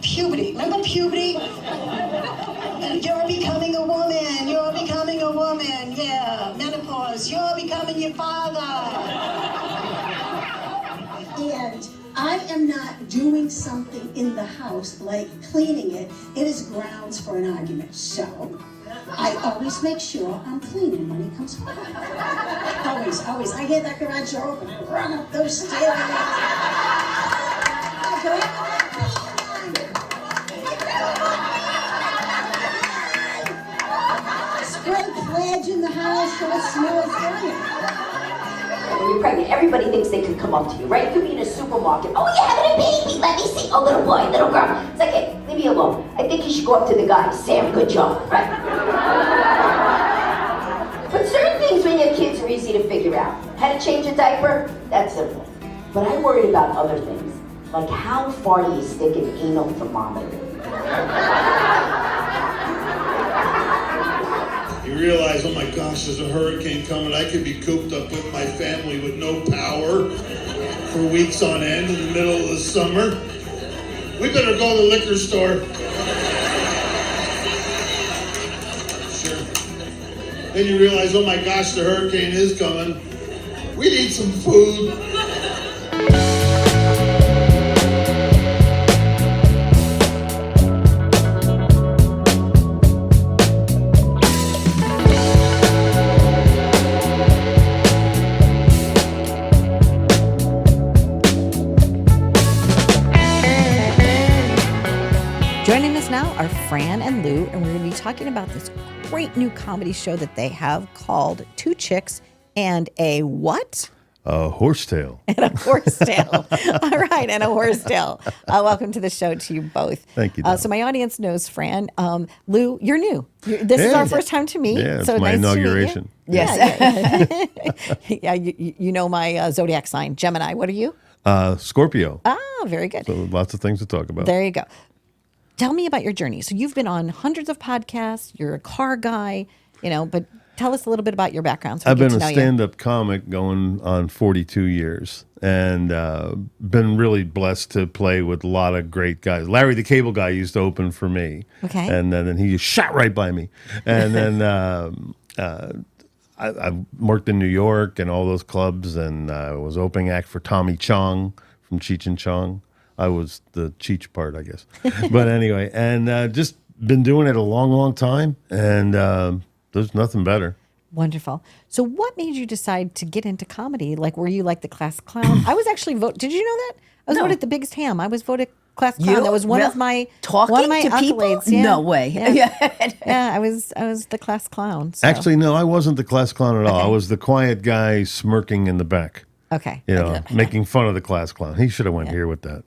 puberty. Remember puberty? You're becoming a woman. You're becoming a woman. Yeah, menopause. You're becoming your father. And I am not doing something in the house, like cleaning it. It is grounds for an argument. So I always make sure I'm cleaning when he comes home. Always. I hear that garage door open. I run up those stairs. I go, spray pledge in the house so it smells good. When you're pregnant, everybody thinks they can come up to you, right? You could be in a supermarket. Oh, you're having a baby. Let me see. Oh, little boy, little girl. It's like, hey, leave me alone. I think you should go up to the guy. Sam, good job, right? But certain things when you have kids are easy to figure out. How to change a diaper? That's simple. But I worried about other things, like how far do you stick an anal thermometer? You realize, oh my gosh, there's a hurricane coming. I could be cooped up with my family with no power for weeks on end in the middle of the summer. We better go to the liquor store. Sure. Then you realize, oh my gosh, the hurricane is coming. We need some food. Joining us now are Fran and Lou, and we're going to be talking about this great new comedy show that they have called Two Chicks and a what? A Horsetail. And a Horsetail. All right, and a Horsetail. Welcome to the show to you both. Thank you, Donna. So my audience knows Fran. Lou, you're new. This is our first time to meet. Yeah, it's so my nice inauguration. To meet you. Yes. Yeah, you know my zodiac sign, Gemini. What are you? Scorpio. Ah, very good. So lots of things to talk about. There you go. Tell me about your journey. So you've been on hundreds of podcasts. You're a car guy, but tell us a little bit about your background. So I've been a stand-up comic going on 42 years and been really blessed to play with a lot of great guys. Larry the Cable Guy used to open for me. Okay. And then he just shot right by me. And then I worked in New York and all those clubs, and I was opening act for Tommy Chong from Cheech and Chong. I was the Cheech part, I guess. But anyway, and just been doing it a long, long time, and there's nothing better. Wonderful. So what made you decide to get into comedy? Like, were you like the class clown? I was actually voted. Did you know that? I was voted the biggest ham. I was voted class clown. That was one of my accolades. Yeah. No way. Yeah, I was the class clown. So. Actually, no, I wasn't the class clown at all. I was the quiet guy smirking in the back. Okay. Making fun of the class clown. He should have went here with that.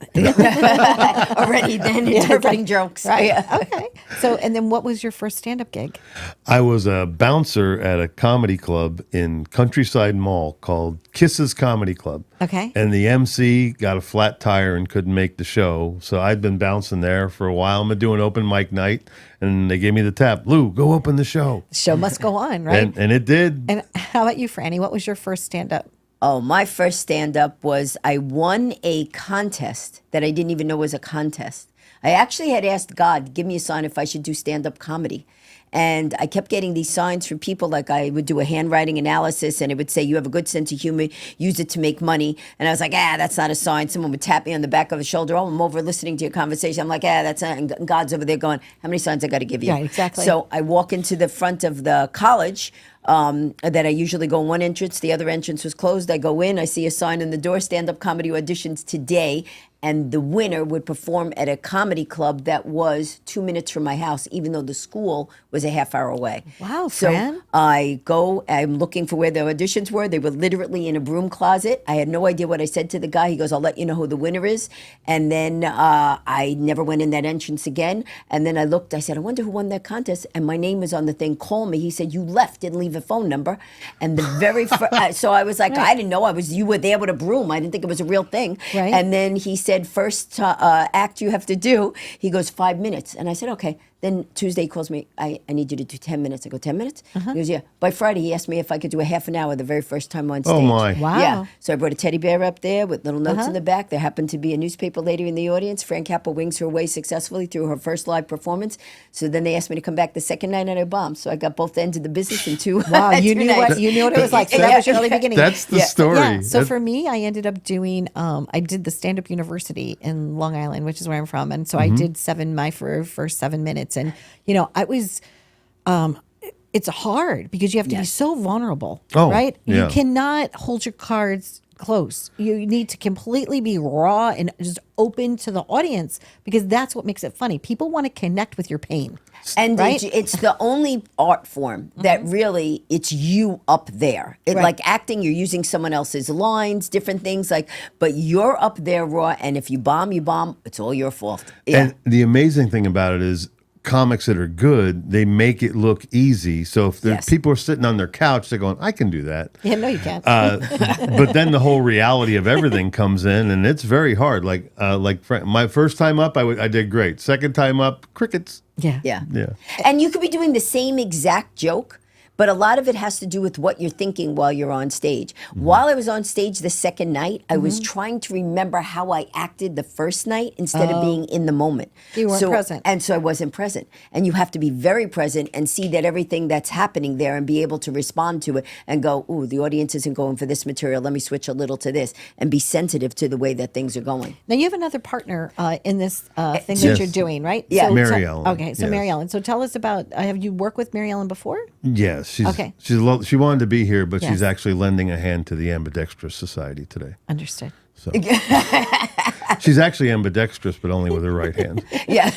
Already then interpreting jokes. Right. Yeah. Okay. So, and then what was your first stand-up gig? I was a bouncer at a comedy club in Countryside Mall called Kisses Comedy Club. Okay. And the MC got a flat tire and couldn't make the show. So I'd been bouncing there for a while. I'm doing open mic night. And they gave me the tap. Lou, go open the show. The show must go on, right? And it did. And how about you, Franny? What was your first stand-up? Oh, my first stand-up was I won a contest that I didn't even know was a contest. I actually had asked God, give me a sign if I should do stand-up comedy. And I kept getting these signs from people, like I would do a handwriting analysis and it would say, you have a good sense of humor, use it to make money. And I was like, that's not a sign. Someone would tap me on the back of the sholdder. Oh, I'm over listening to your conversation. I'm like, that's not. And God's over there going, how many signs I got to give you? Yeah, exactly. So I walk into the front of the college that I usually go in one entrance. The other entrance was closed. I go in, I see a sign in the door, stand-up comedy auditions today. And the winner would perform at a comedy club that was 2 minutes from my house, even though the school was a half hour away. Wow, so Fran. I go, I'm looking for where the auditions were. They were literally in a broom closet. I had no idea what I said to the guy. He goes, I'll let you know who the winner is. And then I never went in that entrance again. And then I looked, I said, I wonder who won that contest. And my name was on the thing, call me. He said, you left, didn't leave a phone number. And the very first, so I was like, I didn't know you were there with a broom. I didn't think it was a real thing. Right. And then he said, first act you have to do, he goes, 5 minutes. And I said, okay. Then Tuesday he calls me, I need you to do 10 minutes. I go, 10 minutes? He goes, yeah. By Friday, he asked me if I could do a half an hour the very first time on stage. Oh, my. Wow. Yeah. So I brought a teddy bear up there with little notes in the back. There happened to be a newspaper lady in the audience. Fran Capo wings her way successfully through her first live performance. So then they asked me to come back the second night and I bombed. So I got both ends of the business in two. Wow, you two knew nights. what it was like. So that was your early beginning. That's the story. Yeah. So That- for me, I ended up doing. I did the stand up university in Long Island, which is where I'm from, and so I did my first 7 minutes, and I was. It's hard because you have to be so vulnerable, Oh, right? yeah. You cannot hold your cards close. You need to completely be raw and just open to the audience because that's what makes it funny. People want to connect with your pain. And right? it's the only art form that really it's you up there. Right. Like acting, you're using someone else's lines, different things but you're up there raw. And if you bomb, it's all your fault. Yeah. And the amazing thing about it is comics that are good, they make it look easy. So if people are sitting on their couch, they're going, I can do that. Yeah, no, you can't. But then the whole reality of everything comes in, and it's very hard. Like my first time up, I did great. Second time up, crickets. yeah. Yeah. Yeah. And you could be doing the same exact joke, but a lot of it has to do with what you're thinking while you're on stage. While I was on stage the second night, I was trying to remember how I acted the first night instead of being in the moment. You weren't present. And so I wasn't present. And you have to be very present and see that everything that's happening there and be able to respond to it and go, ooh, the audience isn't going for this material. Let me switch a little to this and be sensitive to the way that things are going. Now you have another partner in this thing Yes. that you're doing, right? Yeah. So Mary Ellen, Okay, so yes. Mary Ellen. So tell us about. Have you worked with Mary Ellen before? Yes, Okay. she wanted to be here, but she's Yes. actually lending a hand to the Ambidextrous Society today. Understood. So she's actually ambidextrous, but only with her right hand. Yeah.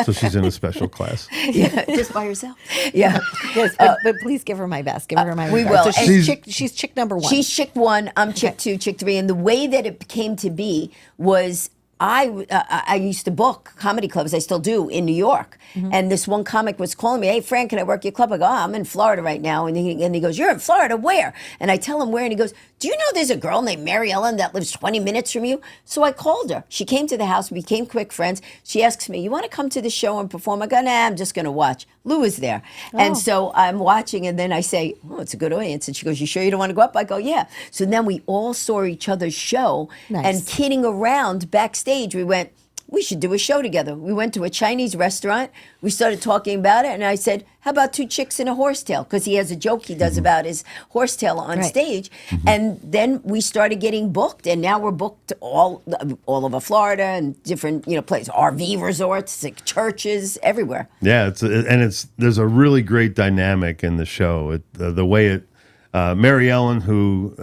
So she's in a special class. Yeah. Just by herself. Yeah. Yes, but please give her my best. Give her my we regards. will. So And she's chick number one. She's chick one, I'm chick two, chick three. And the way that it came to be was I used to book comedy clubs, I still do, in New York. And this one comic was calling me, hey, Fran, can I work your club? I go, I'm in Florida right now. And he goes, you're in Florida, where? And I tell him where, and he goes, do you know there's a girl named Mary Ellen that lives 20 minutes from you? So I called her. She came to the house, we became quick friends. She asks me, you want to come to the show and perform? I go, nah, I'm just going to watch. Lou is there. And so I'm watching, and then I say, oh, it's a good audience. And she goes, you sure you don't want to go up? I go, yeah. So then we all saw each other's show, Nice. and kidding around backstage, we went, we should do a show together. We went to a Chinese restaurant. We started talking about it, and I said, how about two chicks in a horsetail? Because he has a joke he does about his horsetail on Right. stage. And then we started getting booked, and now we're booked all over Florida and different places, RV resorts, like churches, everywhere. Yeah, there's a really great dynamic in the show. The way it, Mary Ellen, who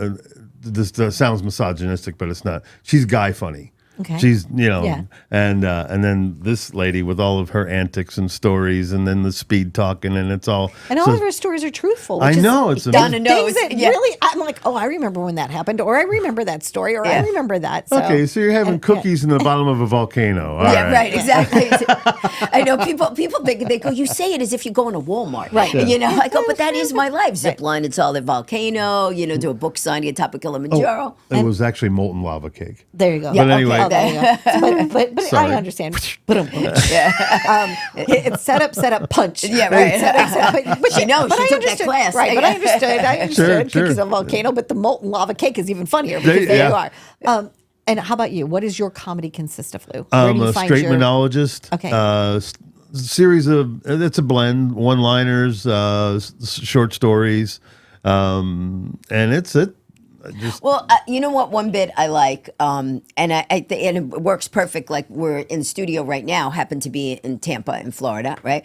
this sounds misogynistic, but it's not. She's guy funny. Okay. She's Yeah. and then this lady with all of her antics and stories, and then the speed talking, and it's all. And all of her stories are truthful. I which is know, it's Donna amazing. knows. things that Yeah. really, I'm like, oh, I remember when that happened, or I remember that story, or I Yeah. remember that. So. Okay, so you're having cookies in the bottom of a volcano. All Yeah, right, exactly. Uh, I know people think they go, you say it as if you're going to Walmart. Right. I go, but that is my life. Zip line, it's all the volcano, do a book signing at top of Kilimanjaro. It was actually molten lava cake. There you go. But anyway. Oh, there you go. But I Sorry. understand. It's set up, punch. Yeah, right. But She knows. She I took that understood- class. Right, but I understood Sure. because of volcano, but the molten lava cake is even funnier because there yeah. you are. And how about you? What does your comedy consist of, Lou? Where I'm do you a find straight your... monologist. Okay. Series of it's a blend, one-liners, short stories, and it's it. Well, you know what? One bit I like, and and it works perfect. Like we're in the studio right now, happen to be in Tampa, in Florida, right?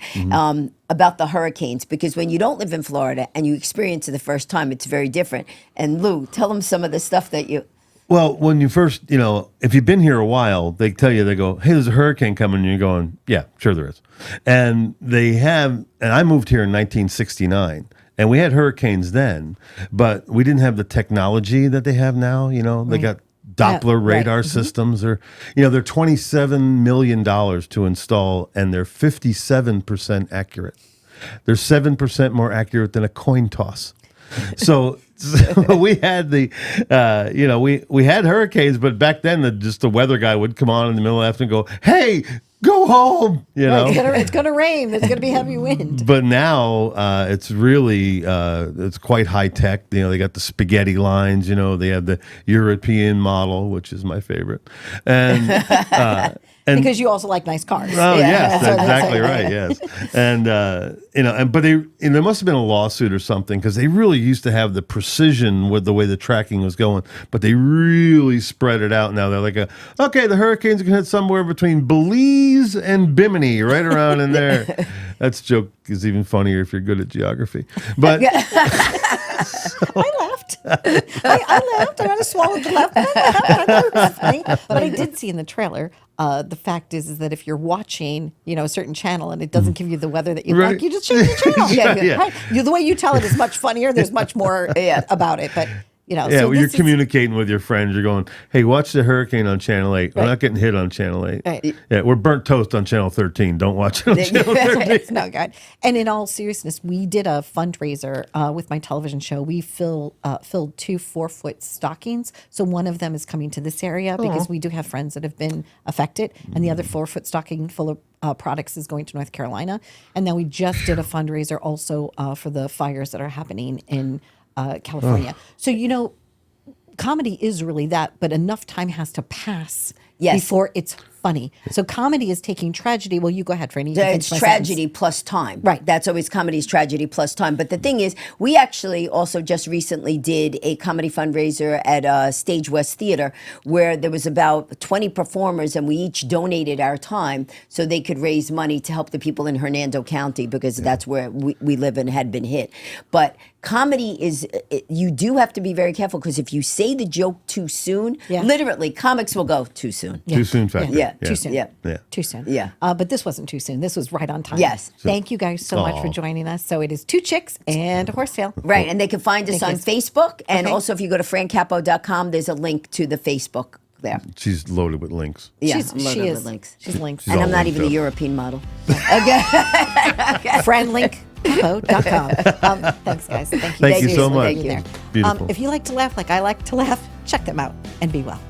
About the hurricanes, because when you don't live in Florida and you experience it the first time, it's very different. And Lou, tell them some of the stuff that you. Well, when you first, if you've been here a while, they tell you, they go, hey, there's a hurricane coming. And you're going, yeah, sure there is. And I moved here in 1969. And we had hurricanes then, but we didn't have the technology that they have now. They got Doppler radar systems. They're $27 million to install, and they're 57% accurate. They're 7% more accurate than a coin toss. So we had we had hurricanes, but back then the weather guy would come on in the middle of the afternoon and go, hey, go home, you know. It's gonna rain. There's gonna be heavy wind. But now it's really it's quite high tech. You know, they got the spaghetti lines. You know, they have the European model, which is my favorite, and because you also like nice cars. Oh yes, that's exactly right. Yes, and but there must have been a lawsuit or something because they really used to have the precision with the way the tracking was going, but they really spread it out now. They're like, okay, the hurricanes are going to hit somewhere between Belize and Bimini, right around in there. That joke is even funnier if you're good at geography. But I laughed. I laughed. I kind of swallowed the laugh. I thought it was funny. But I did see in the trailer. The fact is that if you're watching, a certain channel and it doesn't give you the weather that you like, you just change the channel. Yeah. Right? The way you tell it is much funnier. There's much more about it, but. Yeah, so when you're communicating with your friends, you're going, hey, watch the hurricane on Channel 8. We're Right. not getting hit on Channel 8. Right. Yeah, we're burnt toast on Channel 13. Don't watch it on Channel 13. It's no good. And in all seriousness, we did a fundraiser with my television show. We filled 2 4-foot stockings. So one of them is coming to this area because we do have friends that have been affected. And the other 4-foot stocking full of products is going to North Carolina. And then we just did a fundraiser also for the fires that are happening in California. So, comedy is really that, but enough time has to pass before it's funny. So comedy is taking tragedy. Well, you go ahead, Fran. It's tragedy plus time. Right. That's always comedy's tragedy plus time. But the thing is, we actually also just recently did a comedy fundraiser at Stage West Theater where there was about 20 performers and we each donated our time so they could raise money to help the people in Hernando County because that's where we live and had been hit. But comedy is, you do have to be very careful because if you say the joke too soon, literally comics will go too soon. Too soon factor. Yeah. Too soon. Yeah. Too soon. Yeah. But this wasn't too soon. This was right on time. Yes. Thank you guys so much for joining us. So it is 2 chicks and a horsetail. Right. And they can find us on Facebook. And Okay. also, if you go to francapo.com, there's a link to the Facebook there. She's loaded with links. Yeah, She's- I'm loaded she with is. links. She's linked. And all I'm not linked even a up. European model. Franlink.com. Thanks, guys. Thank you. Thank you so much. Thank you. There. Beautiful. If you like to laugh like I like to laugh, check them out and be well.